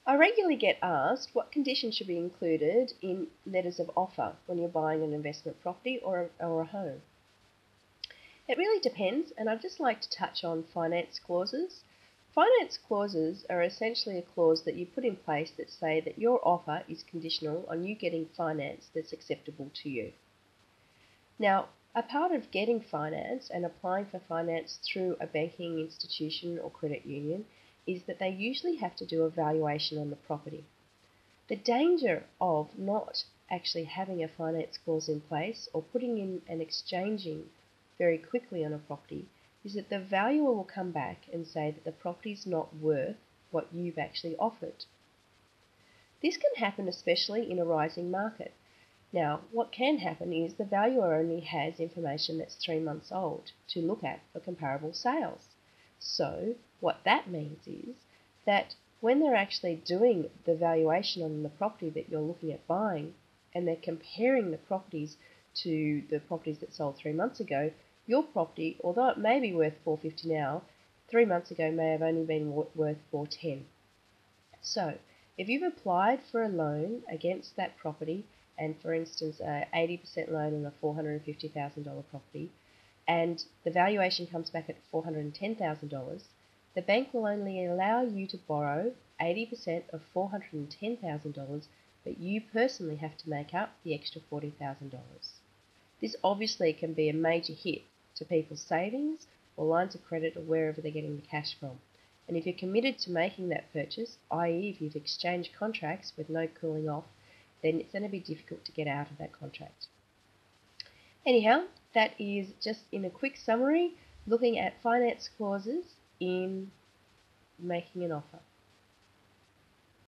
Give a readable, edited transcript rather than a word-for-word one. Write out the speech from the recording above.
I regularly get asked what conditions should be included in letters of offer when you're buying an investment property or a home. It really depends, and I'd just like to touch on finance clauses. Finance clauses are essentially a clause that you put in place that say that your offer is conditional on you getting finance that's acceptable to you. Now, a part of getting finance and applying for finance through a banking institution or credit union is that they usually have to do a valuation on the property. The danger of not actually having a finance clause in place or putting in and exchanging very quickly on a property is that the valuer will come back and say that the property is not worth what you've actually offered. This can happen especially in a rising market. Now, what can happen is the valuer only has information that's 3 months old to look at for comparable sales. So, what that means is that when they're actually doing the valuation on the property that you're looking at buying, and they're comparing the properties to the properties that sold 3 months ago, your property, although it may be worth $450 now, 3 months ago may have only been worth $410. So, if you've applied for a loan against that property, and for instance, an 80% loan on a $450,000 property, and the valuation comes back at $410,000, the bank will only allow you to borrow 80% of $410,000, but you personally have to make up the extra $40,000. This obviously can be a major hit to people's savings or lines of credit or wherever they're getting the cash from. And if you're committed to making that purchase, i.e. if you've exchanged contracts with no cooling off, then it's going to be difficult to get out of that contract. Anyhow, that is just in a quick summary looking at finance clauses in making an offer.